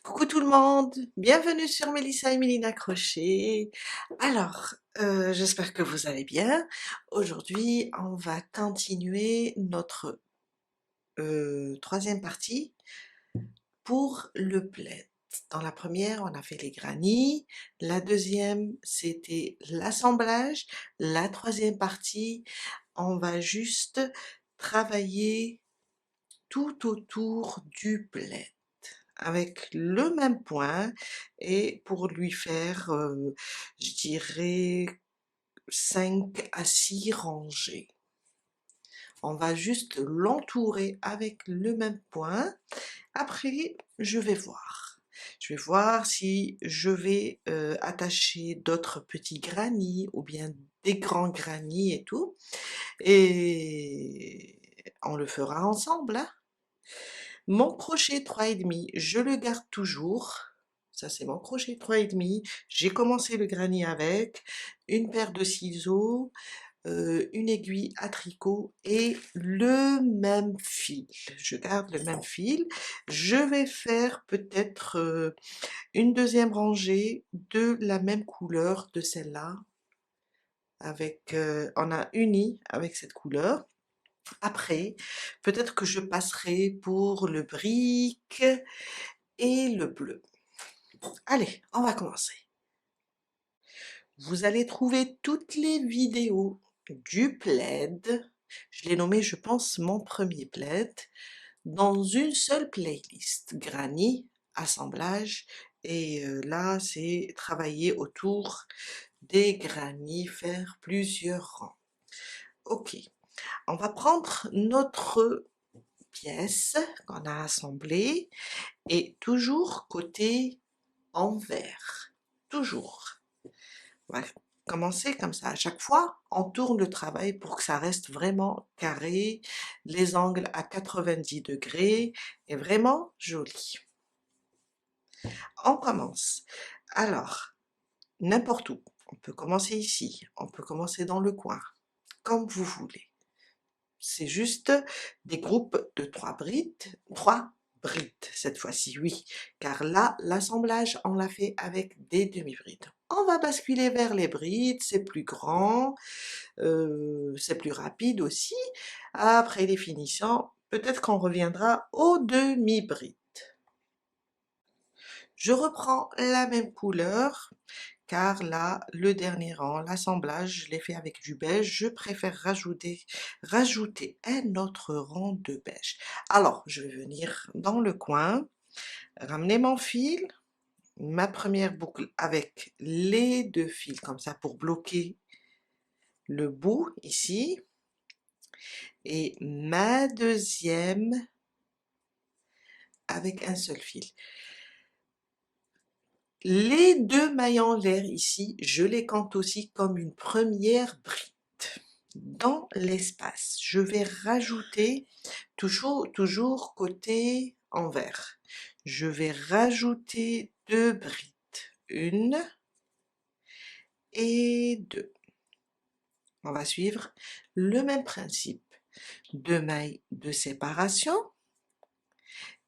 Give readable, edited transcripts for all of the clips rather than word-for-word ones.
Coucou tout le monde, bienvenue sur Mélissa et Mélina Crochet. Alors, j'espère que vous allez bien. Aujourd'hui, on va continuer notre troisième partie pour le plaid. Dans la première, on a fait les granny. La deuxième, c'était l'assemblage. La troisième partie, on va juste travailler tout autour du plaid avec le même point et pour lui faire, je dirais 5 à 6 rangées. On va juste l'entourer avec le même point. Après, je vais voir. Je vais voir si je vais attacher d'autres petits granny ou bien des grands granny et tout. Et on le fera ensemble, hein. Mon crochet 3,5, je le garde toujours. Ça, c'est mon crochet 3,5. J'ai commencé le granny avec une paire de ciseaux, une aiguille à tricot et le même fil. Je garde le même fil. Je vais faire peut-être une deuxième rangée de la même couleur de celle-là. Avec, on a uni avec cette couleur. Après, peut-être que je passerai pour le brique et le bleu. Allez, on va commencer. Vous allez trouver toutes les vidéos du plaid. Je l'ai nommé, je pense, mon premier plaid, dans une seule playlist. Granny, assemblage, et là, c'est travailler autour des granny, faire plusieurs rangs. Ok, on va prendre notre pièce qu'on a assemblée et toujours côté envers, toujours. On va commencer comme ça. À chaque fois, on tourne le travail pour que ça reste vraiment carré, les angles à 90 degrés et vraiment joli. On commence. Alors, n'importe où. On peut commencer ici, on peut commencer dans le coin, comme vous voulez. C'est juste des groupes de 3 brides, 3 brides cette fois-ci, oui, car là, l'assemblage, on l'a fait avec des demi-brides. On va basculer vers les brides, c'est plus grand, c'est plus rapide aussi. Après les finitions, peut-être qu'on reviendra aux demi-brides. Je reprends la même couleur, car là, le dernier rang, l'assemblage, je l'ai fait avec du beige. Je préfère rajouter un autre rang de beige. Alors, je vais venir dans le coin, ramener mon fil, ma première boucle avec les deux fils comme ça pour bloquer le bout ici, et ma deuxième avec un seul fil. Les deux mailles en l'air ici, je les compte aussi comme une première bride. Dans l'espace, je vais rajouter, toujours côté envers, je vais rajouter 2 brides, une et deux. On va suivre le même principe, 2 mailles de séparation,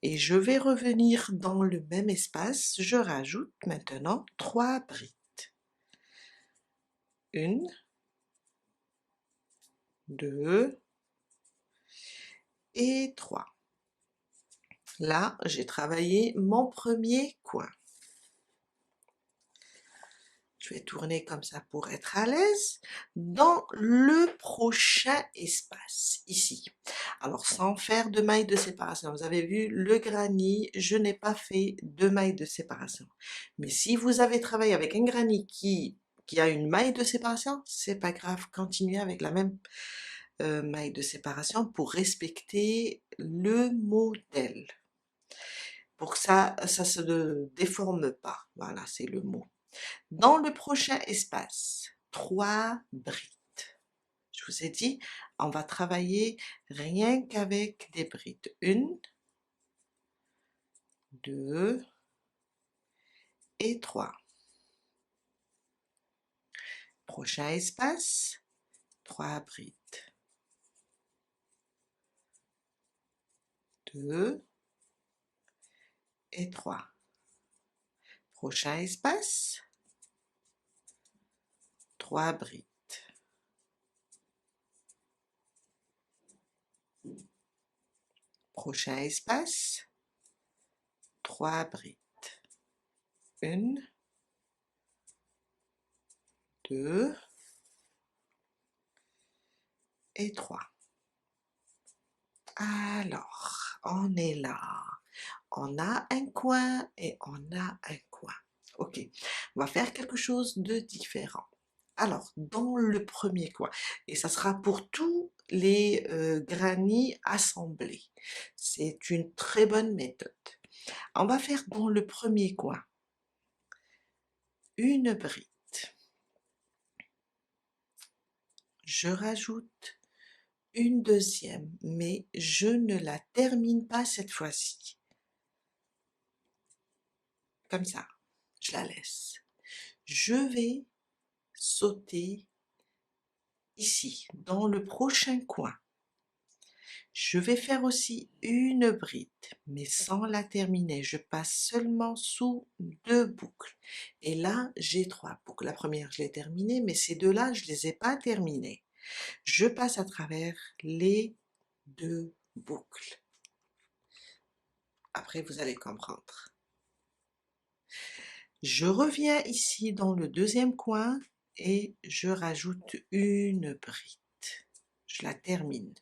et je vais revenir dans le même espace, je rajoute maintenant 3 brides, une, deux et 3. Là, j'ai travaillé mon premier coin. Je vais tourner comme ça pour être à l'aise. Dans le prochain espace, ici. Alors, sans faire de mailles de séparation. Vous avez vu, le granny, je n'ai pas fait de mailles de séparation. Mais si vous avez travaillé avec un granny qui a une maille de séparation, c'est pas grave. Continuez avec la même maille de séparation pour respecter le modèle. Pour que ça se déforme pas. Voilà, c'est le mot. Dans le prochain espace, 3 brides. Je vous ai dit, on va travailler rien qu'avec des brides. Une, deux et 3. Prochain espace, 3 brides. 2 et 3. Prochain espace, 3 brides. Prochain espace, 3 brides. 1, 2 et 3. Alors, on est là. On a un coin et on a un coin. Ok, on va faire quelque chose de différent. Alors, dans le premier coin, et ça sera pour tous les granits assemblés. C'est une très bonne méthode. On va faire dans le premier coin une bride. Je rajoute une deuxième, mais je ne la termine pas cette fois-ci. Comme ça, je la laisse. Je vais sauter ici, dans le prochain coin. Je vais faire aussi une bride, mais sans la terminer. Je passe seulement sous 2 boucles. Et là, j'ai 3 boucles. La première, je l'ai terminée, mais ces deux-là, je ne les ai pas terminées. Je passe à travers les 2 boucles. Après, vous allez comprendre. Je reviens ici dans le deuxième coin et je rajoute une bride. Je la termine.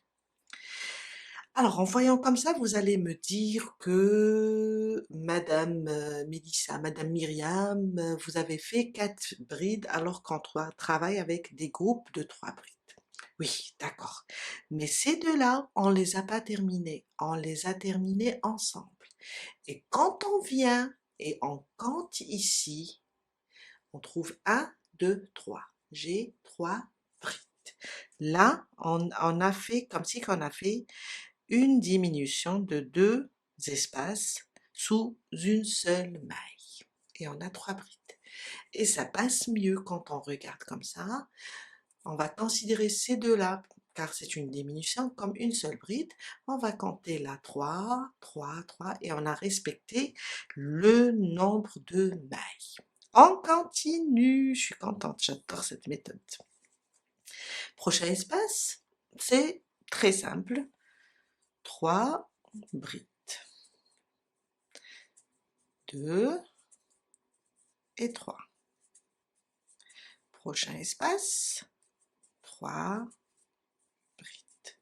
Alors, en voyant comme ça, vous allez me dire que Madame Mélissa, Madame Myriam, vous avez fait 4 brides alors qu'on travaille avec des groupes de 3 brides. Oui, d'accord. Mais ces deux-là, on ne les a pas terminés. On les a terminés ensemble. Et quand on vient et on compte ici, on trouve 1, 2, 3. J'ai 3 brides. Là, on a fait comme si on a fait une diminution de 2 espaces sous une seule maille. Et on a 3 brides. Et ça passe mieux quand on regarde comme ça. On va considérer ces deux-là, car c'est une diminution, comme une seule bride. On va compter là 3, 3, 3, et on a respecté le nombre de mailles. On continue, je suis contente, j'adore cette méthode. Prochain espace, c'est très simple. 3 brides. 2 et 3. Prochain espace, 3 brides.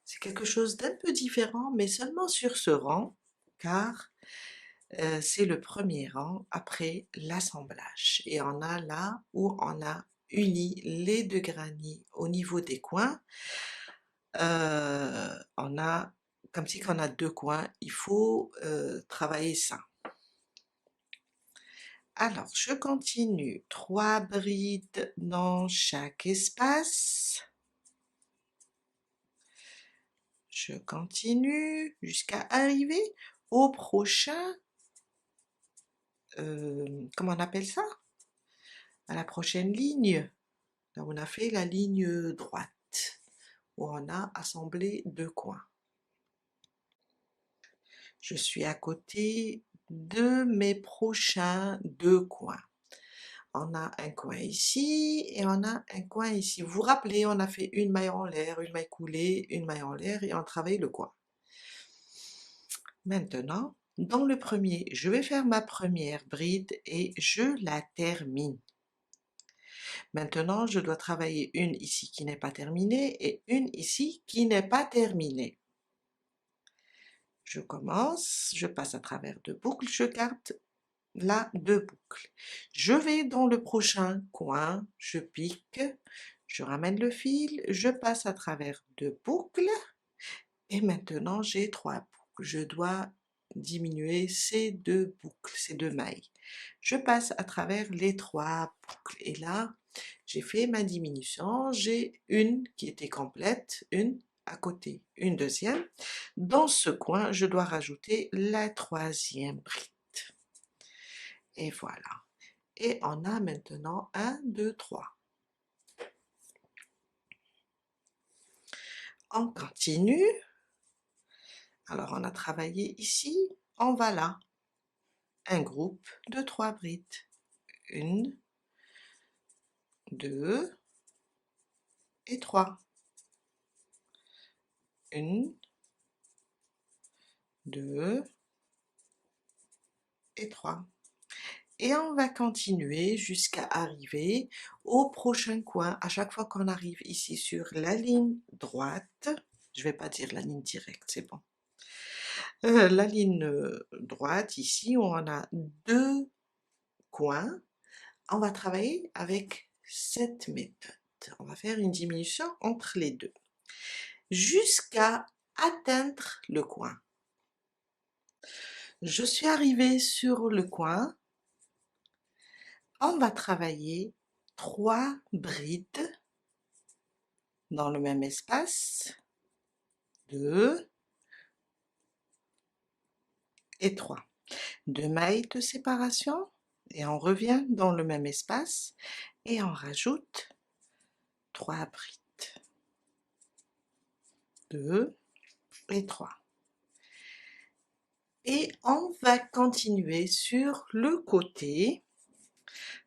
C'est quelque chose d'un peu différent, mais seulement sur ce rang, car c'est le premier rang après l'assemblage. Et on a là où on a uni les deux granits au niveau des coins. On a, comme si on a 2 coins, il faut travailler ça. Alors, je continue. 3 brides dans chaque espace. Je continue jusqu'à arriver au prochain, comment on appelle ça? À la prochaine ligne. Là, on a fait la ligne droite, où on a assemblé 2 coins. Je suis à côté de mes prochains 2 coins. On a un coin ici et on a un coin ici. Vous vous rappelez, on a fait une maille en l'air, une maille coulée, une maille en l'air et on travaille le coin. Maintenant, dans le premier, je vais faire ma première bride et je la termine. Maintenant, je dois travailler une ici qui n'est pas terminée et une ici qui n'est pas terminée. Je commence, je passe à travers 2 boucles, je garde là 2 boucles. Je vais dans le prochain coin, je pique, je ramène le fil, je passe à travers 2 boucles et maintenant j'ai 3 boucles. Je dois diminuer ces 2 boucles, ces 2 mailles. Je passe à travers les 3 boucles et là j'ai fait ma diminution, j'ai une qui était complète, une à côté, une deuxième. Dans ce coin, je dois rajouter la 3e bride. Et voilà. Et on a maintenant 1, 2, 3. On continue. Alors, on a travaillé ici, on va là. un groupe de 3 brides. 1, 2 et 3. 1, 2 et 3. Et on va continuer jusqu'à arriver au prochain coin. À chaque fois qu'on arrive ici sur la ligne droite, je vais pas dire la ligne directe, c'est bon. La ligne droite, ici, on a 2 coins. On va travailler avec cette méthode. On va faire une diminution entre les deux jusqu'à atteindre le coin. Je suis arrivée sur le coin. On va travailler 3 brides dans le même espace, 2 et 3. 2 mailles de séparation et on revient dans le même espace et on rajoute 3 brides, 2 et 3. Et on va continuer sur le côté.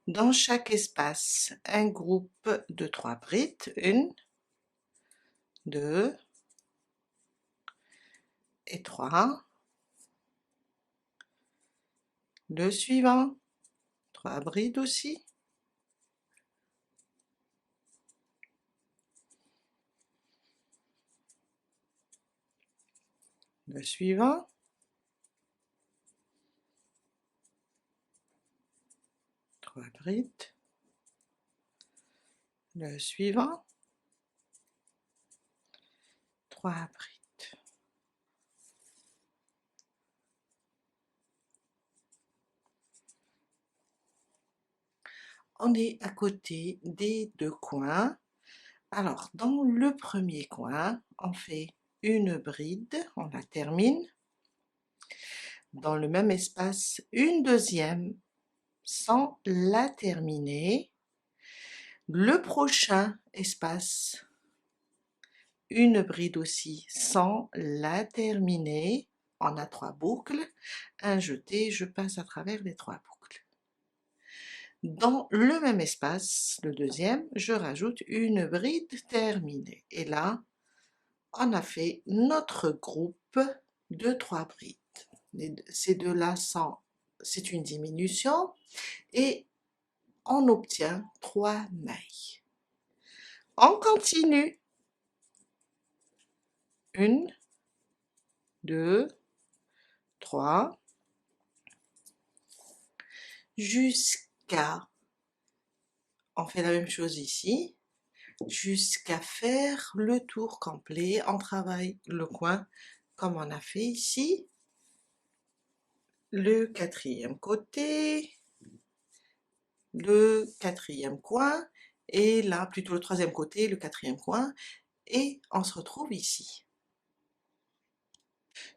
Dans chaque espace, un groupe de 3 brides, 1, 2 et 3. Le suivant, 3 brides aussi. Le suivant. Trois brides. Le suivant. 3 brides. On est à côté des 2 coins. Alors, dans le premier coin, on fait une bride, on la termine. Dans le même espace, une deuxième sans la terminer. Le prochain espace, une bride aussi sans la terminer. On a 3 boucles. Un jeté, je passe à travers les 3 boucles. Dans le même espace, le deuxième, je rajoute une bride terminée. Et là, on a fait notre groupe de 3 brides. Ces deux-là, c'est une diminution et on obtient 3 mailles. On continue. 1, 2, 3, jusqu'à, on fait la même chose ici, jusqu'à faire le tour complet. On travaille le coin comme on a fait ici. Le quatrième côté, le quatrième coin, et là plutôt le troisième côté, le quatrième coin, et on se retrouve ici.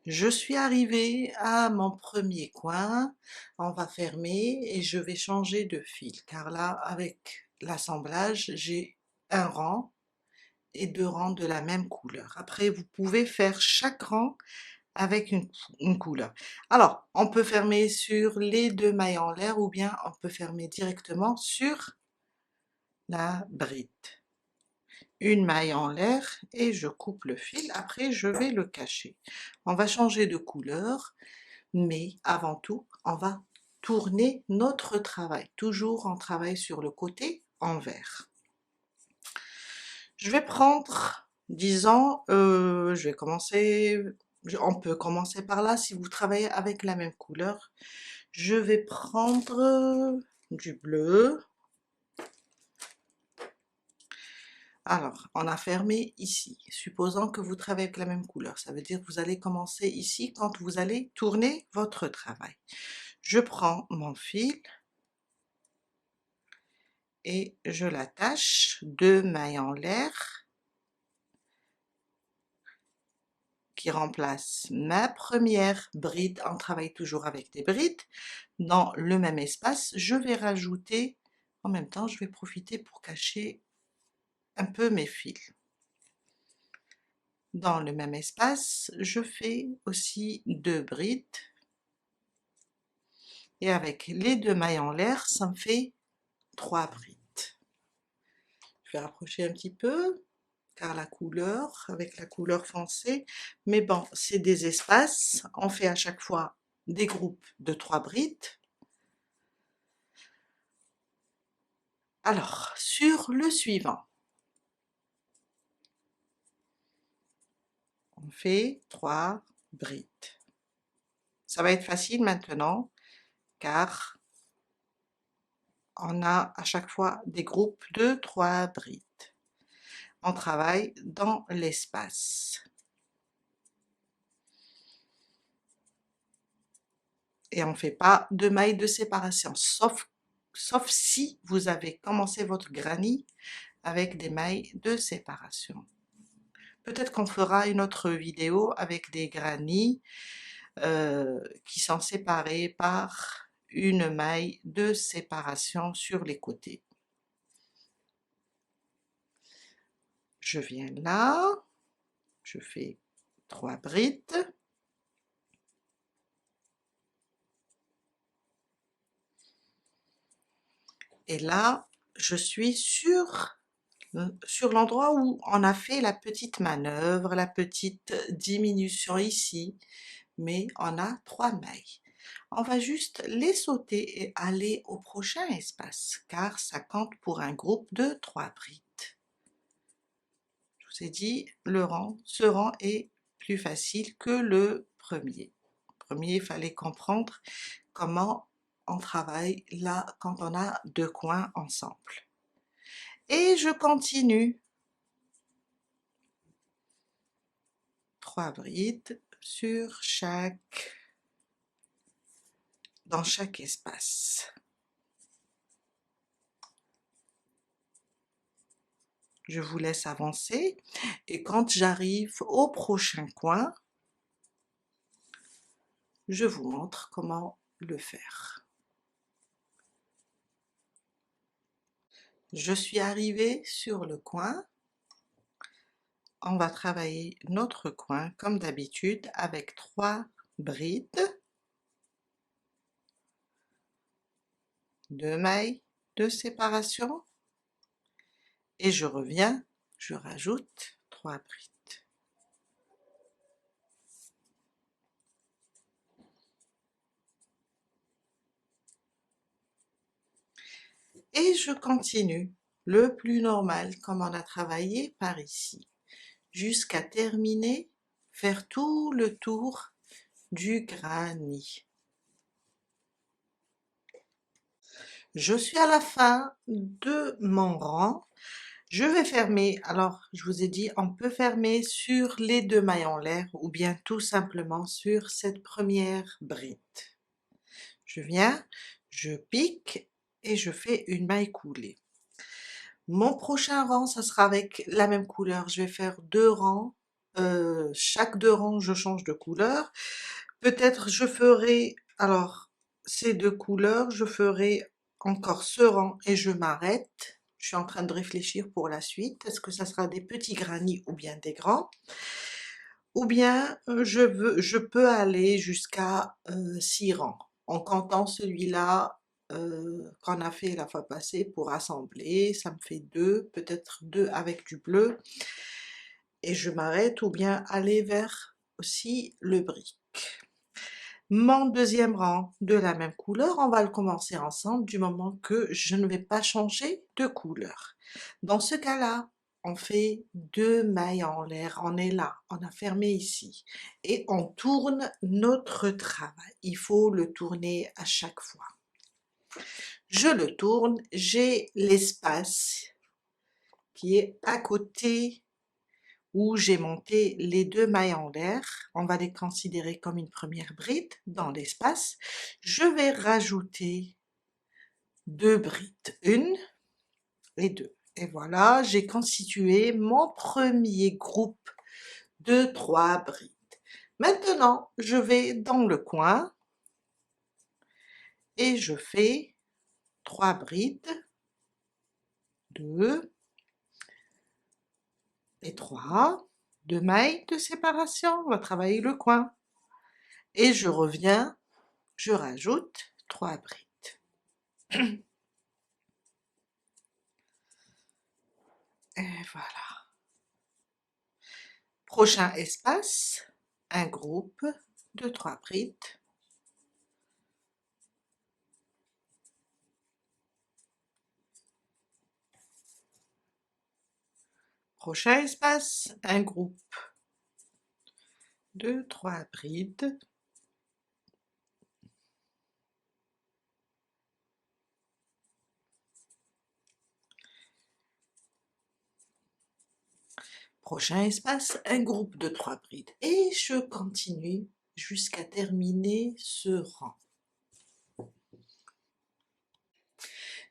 Je suis arrivée à mon premier coin, on va fermer et je vais changer de fil, car là avec l'assemblage, j'ai un rang et 2 rangs de la même couleur. Après, vous pouvez faire chaque rang avec une couleur. Alors, on peut fermer sur les 2 mailles en l'air ou bien on peut fermer directement sur la bride. Une maille en l'air et je coupe le fil, après je vais le cacher. On va changer de couleur, mais avant tout, on va tourner notre travail. Toujours on travaille sur le côté envers. Je vais prendre, disons, je vais commencer, on peut commencer par là si vous travaillez avec la même couleur. Je vais prendre du bleu. Alors, on a fermé ici. Supposons que vous travaillez avec la même couleur, ça veut dire que vous allez commencer ici quand vous allez tourner votre travail. Je prends mon fil et je l'attache, 2 mailles en l'air qui remplace ma première bride. On travaille toujours avec des brides. Dans le même espace, je vais rajouter, en même temps, je vais profiter pour cacher un peu mes fils. Dans le même espace, je fais aussi 2 brides et avec les 2 mailles en l'air, ça me fait 3 brides. Je vais rapprocher un petit peu, car la couleur, avec la couleur foncée, mais bon, c'est des espaces, on fait à chaque fois des groupes de 3 brides. Alors, sur le suivant, on fait 3 brides. Ça va être facile maintenant, car on a à chaque fois des groupes de 3 brides. On travaille dans l'espace. Et on ne fait pas de mailles de séparation, sauf si vous avez commencé votre granny avec des mailles de séparation. Peut-être qu'on fera une autre vidéo avec des granny qui sont séparés par une maille de séparation sur les côtés. Je viens là, je fais 3 brides. Et là, je suis sur l'endroit où on a fait la petite manœuvre, la petite diminution ici, mais on a 3 mailles. On va juste les sauter et aller au prochain espace, car ça compte pour un groupe de 3 brides. Je vous ai dit, ce rang est plus facile que le premier. Le premier, il fallait comprendre comment on travaille là quand on a 2 coins ensemble. Et je continue. 3 brides dans chaque espace. Je vous laisse avancer et quand j'arrive au prochain coin, je vous montre comment le faire. Je suis arrivée sur le coin. On va travailler notre coin comme d'habitude avec 3 brides, 2 mailles de séparation et je reviens, je rajoute 3 brides. Et je continue le plus normal comme on a travaillé par ici, jusqu'à terminer, faire tout le tour du granny. Je suis à la fin de mon rang. Je vais fermer, alors je vous ai dit, on peut fermer sur les 2 mailles en l'air ou bien tout simplement sur cette première bride. Je viens, je pique et je fais une maille coulée. Mon prochain rang, ça sera avec la même couleur. Je vais faire 2 rangs. Chaque 2 rangs, je change de couleur. Peut-être je ferai, alors, ces 2 couleurs, je ferai encore ce rang et je m'arrête. Je suis en train de réfléchir pour la suite. Est-ce que ça sera des petits granits ou bien des grands? Ou bien je peux aller jusqu'à 6 rangs, en comptant celui-là qu'on a fait la fois passée pour assembler, ça me fait 2, peut-être 2 avec du bleu, et je m'arrête, ou bien aller vers aussi le brick. Mon deuxième rang de la même couleur, on va le commencer ensemble du moment que je ne vais pas changer de couleur. Dans ce cas-là, on fait 2 mailles en l'air, on est là, on a fermé ici, et on tourne notre travail. Il faut le tourner à chaque fois. Je le tourne, j'ai l'espace qui est à côté où j'ai monté les 2 mailles en l'air, on va les considérer comme une première bride dans l'espace. Je vais rajouter 2 brides, 1 et 2. Et voilà, j'ai constitué mon premier groupe de 3 brides. Maintenant, je vais dans le coin et je fais 3 brides, 2 et 3, 2 mailles de séparation, on va travailler le coin. Et je reviens, je rajoute 3 brides. Et voilà. Prochain espace, un groupe de 3 brides. Prochain espace, un groupe de 3 brides. Prochain espace, un groupe de 3 brides. Et je continue jusqu'à terminer ce rang.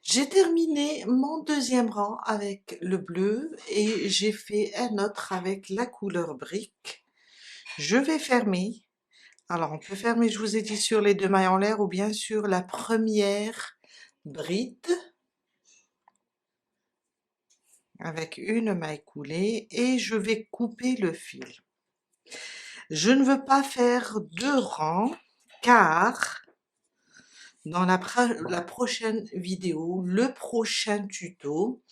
J'ai terminé mon deuxième rang avec le bleu et j'ai fait un autre avec la couleur brique. Je vais fermer. Alors on peut fermer, je vous ai dit, sur les 2 mailles en l'air ou bien sur la première bride avec une maille coulée et je vais couper le fil. Je ne veux pas faire 2 rangs car dans la prochaine vidéo, le prochain tuto,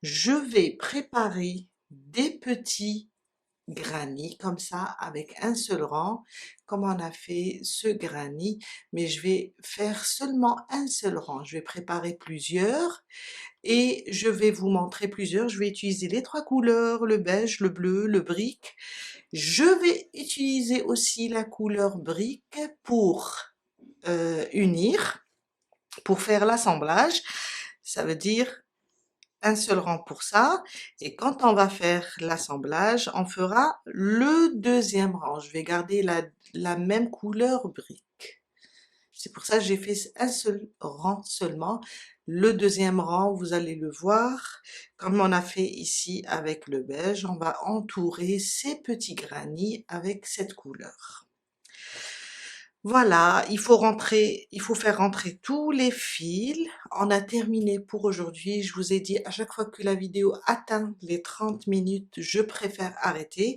je vais préparer des petits granny comme ça avec un seul rang comme on a fait ce granny, mais je vais faire seulement un seul rang. Je vais préparer plusieurs et je vais vous montrer plusieurs. Je vais utiliser les 3 couleurs, le beige, le bleu, le brique. Je vais utiliser aussi la couleur brique pour unir, pour faire l'assemblage. Ça veut dire un seul rang pour ça, et quand on va faire l'assemblage, on fera le deuxième rang. Je vais garder la même couleur brique. C'est pour ça que j'ai fait un seul rang seulement. Le deuxième rang, vous allez le voir, comme on a fait ici avec le beige, on va entourer ces petits granny avec cette couleur. Voilà, il faut faire rentrer tous les fils. On a terminé pour aujourd'hui. Je vous ai dit, à chaque fois que la vidéo atteint les 30 minutes, je préfère arrêter,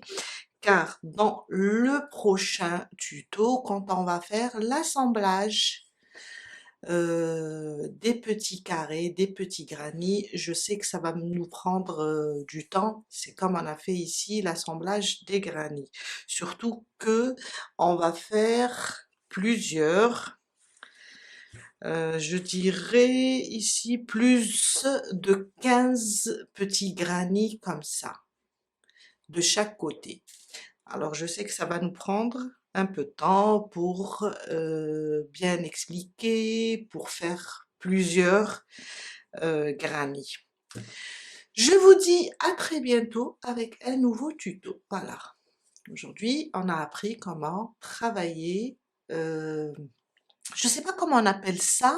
car dans le prochain tuto, quand on va faire l'assemblage des petits carrés, des petits granny, je sais que ça va nous prendre du temps. C'est comme on a fait ici l'assemblage des granny. Surtout que on va faire plusieurs, je dirais ici plus de 15 petits granny comme ça, de chaque côté. Alors je sais que ça va nous prendre un peu de temps pour bien expliquer, pour faire plusieurs granny. Je vous dis à très bientôt avec un nouveau tuto. Voilà. Aujourd'hui, on a appris comment travailler, je sais pas comment on appelle ça,